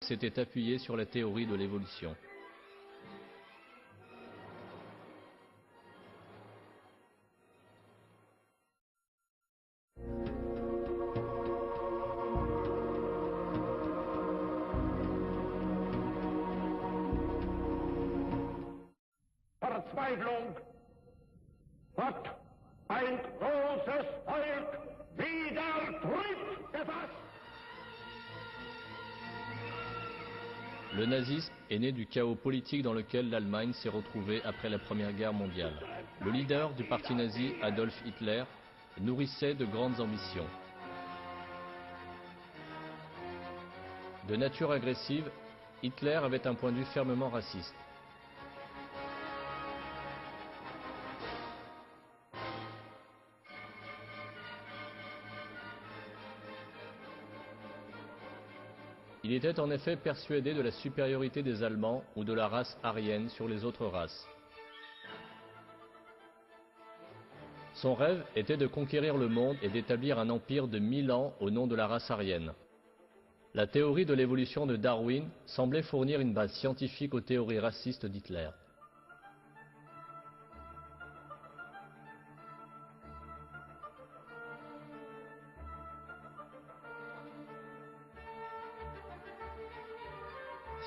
s'était appuyé sur la théorie de l'évolution. Verzweiflung. Gott, ein großes Volk, wieder Tritt gefasst. Le nazisme est né du chaos politique dans lequel l'Allemagne s'est retrouvée après la Première Guerre mondiale. Le leader du parti nazi, Adolf Hitler, nourrissait de grandes ambitions. De nature agressive, Hitler avait un point de vue fermement raciste. Il était en effet persuadé de la supériorité des Allemands ou de la race aryenne sur les autres races. Son rêve était de conquérir le monde et d'établir un empire de 1000 ans au nom de la race aryenne. La théorie de l'évolution de Darwin semblait fournir une base scientifique aux théories racistes d'Hitler.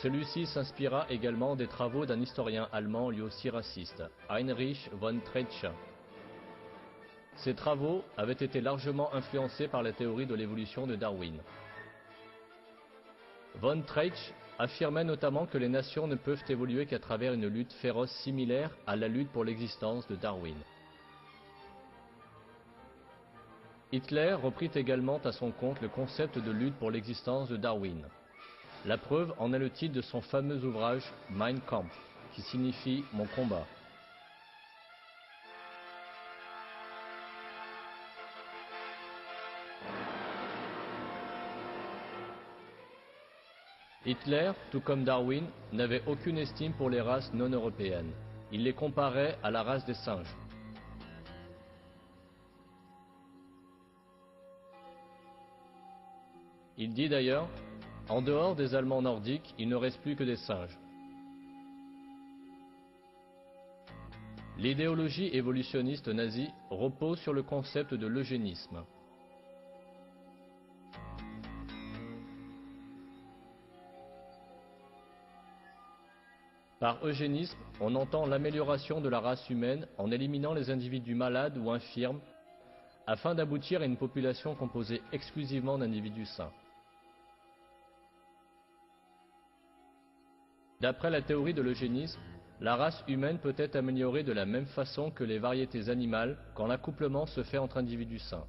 Celui-ci s'inspira également des travaux d'un historien allemand lui aussi raciste, Heinrich von Treitschke. Ces travaux avaient été largement influencés par la théorie de l'évolution de Darwin. Von Treitschke affirmait notamment que les nations ne peuvent évoluer qu'à travers une lutte féroce similaire à la lutte pour l'existence de Darwin. Hitler reprit également à son compte le concept de lutte pour l'existence de Darwin. La preuve en est le titre de son fameux ouvrage Mein Kampf, qui signifie « Mon combat ». Hitler, tout comme Darwin, n'avait aucune estime pour les races non européennes. Il les comparait à la race des singes. Il dit d'ailleurs: en dehors des Allemands nordiques, il ne reste plus que des singes. L'idéologie évolutionniste nazie repose sur le concept de l'eugénisme. Par eugénisme, on entend l'amélioration de la race humaine en éliminant les individus malades ou infirmes afin d'aboutir à une population composée exclusivement d'individus sains. D'après la théorie de l'eugénisme, la race humaine peut être améliorée de la même façon que les variétés animales quand l'accouplement se fait entre individus sains.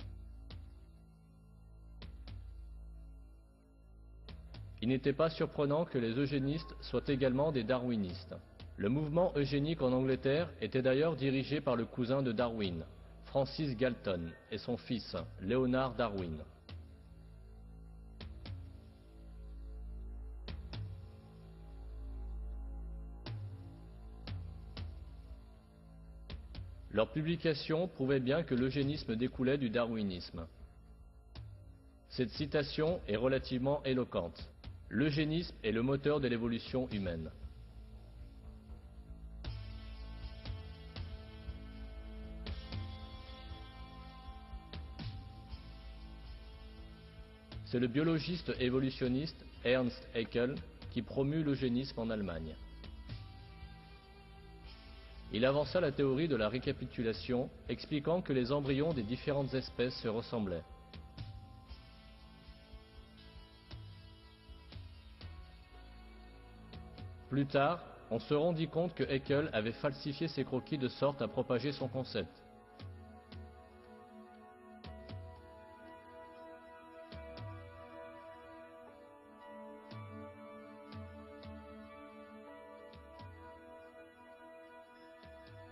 Il n'était pas surprenant que les eugénistes soient également des darwinistes. Le mouvement eugénique en Angleterre était d'ailleurs dirigé par le cousin de Darwin, Francis Galton, et son fils, Leonard Darwin. Leurs publications prouvaient bien que l'eugénisme découlait du darwinisme. Cette citation est relativement éloquente. L'eugénisme est le moteur de l'évolution humaine. C'est le biologiste évolutionniste Ernst Haeckel qui promut l'eugénisme en Allemagne. Il avança la théorie de la récapitulation, expliquant que les embryons des différentes espèces se ressemblaient. Plus tard, on se rendit compte que Haeckel avait falsifié ses croquis de sorte à propager son concept.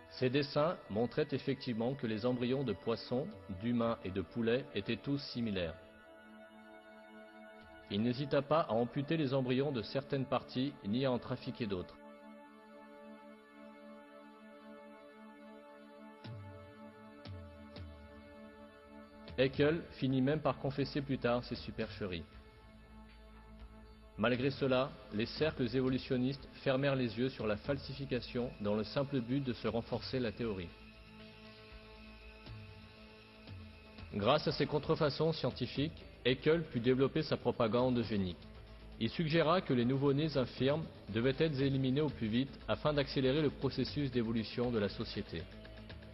Ces dessins montraient effectivement que les embryons de poissons, d'humains et de poulets étaient tous similaires. Il n'hésita pas à amputer les embryons de certaines parties ni à en trafiquer d'autres. Haeckel finit même par confesser plus tard ses supercheries. Malgré cela, les cercles évolutionnistes fermèrent les yeux sur la falsification dans le simple but de se renforcer la théorie. Grâce à ces contrefaçons scientifiques, Haeckel put développer sa propagande eugénique. Il suggéra que les nouveau-nés infirmes devaient être éliminés au plus vite afin d'accélérer le processus d'évolution de la société.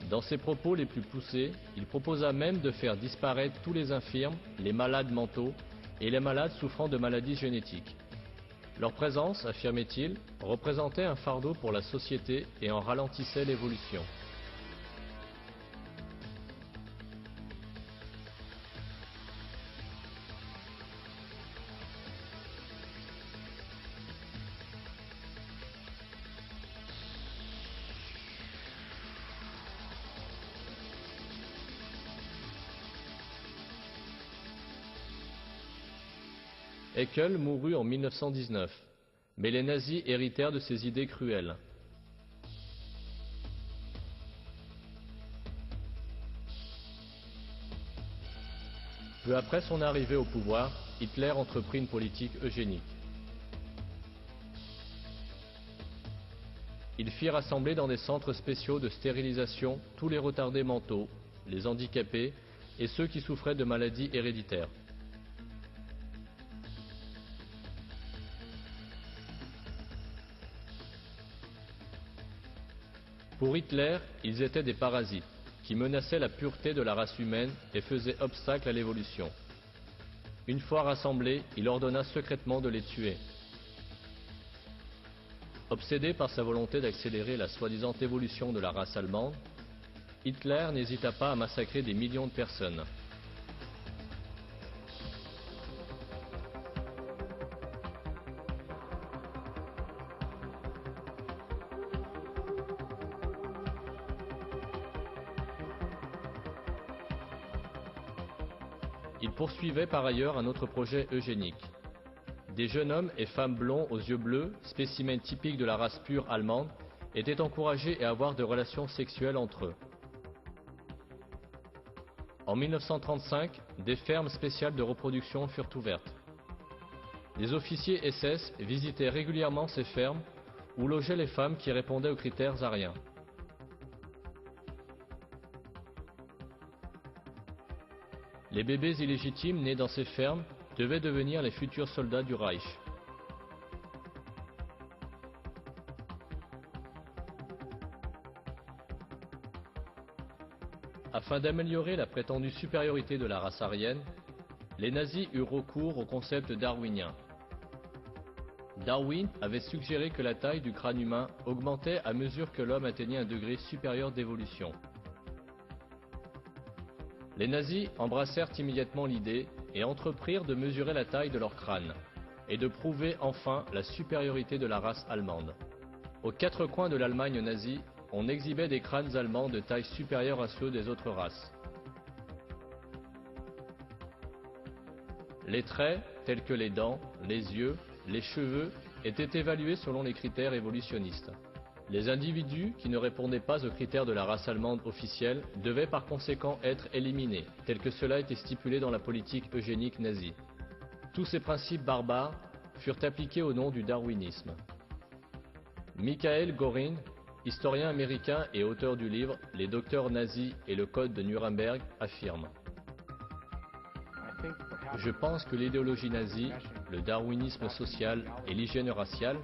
Dans ses propos les plus poussés, il proposa même de faire disparaître tous les infirmes, les malades mentaux et les malades souffrant de maladies génétiques. Leur présence, affirmait-il, représentait un fardeau pour la société et en ralentissait l'évolution. Haeckel mourut en 1919, mais les nazis héritèrent de ses idées cruelles. Peu après son arrivée au pouvoir, Hitler entreprit une politique eugénique. Il fit rassembler dans des centres spéciaux de stérilisation tous les retardés mentaux, les handicapés et ceux qui souffraient de maladies héréditaires. Pour Hitler, ils étaient des parasites, qui menaçaient la pureté de la race humaine et faisaient obstacle à l'évolution. Une fois rassemblés, il ordonna secrètement de les tuer. Obsédé par sa volonté d'accélérer la soi-disant évolution de la race allemande, Hitler n'hésita pas à massacrer des millions de personnes. Il poursuivait par ailleurs un autre projet eugénique. Des jeunes hommes et femmes blonds aux yeux bleus, spécimens typiques de la race pure allemande, étaient encouragés à avoir de relations sexuelles entre eux. En 1935, des fermes spéciales de reproduction furent ouvertes. Les officiers SS visitaient régulièrement ces fermes où logeaient les femmes qui répondaient aux critères ariens. Les bébés illégitimes nés dans ces fermes devaient devenir les futurs soldats du Reich. Afin d'améliorer la prétendue supériorité de la race aryenne, les nazis eurent recours au concept darwinien. Darwin avait suggéré que la taille du crâne humain augmentait à mesure que l'homme atteignait un degré supérieur d'évolution. Les nazis embrassèrent immédiatement l'idée et entreprirent de mesurer la taille de leur crâne et de prouver enfin la supériorité de la race allemande. Aux quatre coins de l'Allemagne nazie, on exhibait des crânes allemands de taille supérieure à ceux des autres races. Les traits, tels que les dents, les yeux, les cheveux, étaient évalués selon les critères évolutionnistes. Les individus qui ne répondaient pas aux critères de la race allemande officielle devaient par conséquent être éliminés, tel que cela était stipulé dans la politique eugénique nazie. Tous ces principes barbares furent appliqués au nom du darwinisme. Michael Gorin, historien américain et auteur du livre « Les docteurs nazis et le code de Nuremberg » affirme: « Je pense que l'idéologie nazie, le darwinisme social et l'hygiène raciale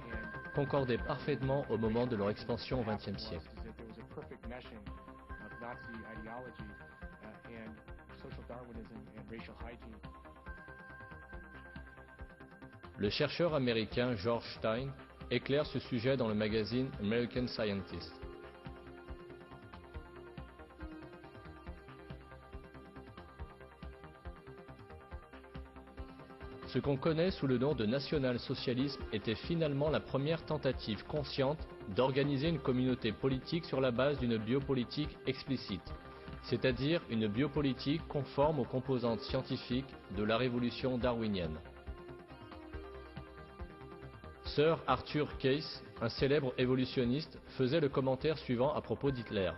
concordaient parfaitement au moment de leur expansion au XXe siècle. » Le chercheur américain George Stein éclaire ce sujet dans le magazine American Scientist. Ce qu'on connaît sous le nom de national-socialisme était finalement la première tentative consciente d'organiser une communauté politique sur la base d'une biopolitique explicite, c'est-à-dire une biopolitique conforme aux composantes scientifiques de la révolution darwinienne. Sir Arthur Case, un célèbre évolutionniste, faisait le commentaire suivant à propos d'Hitler.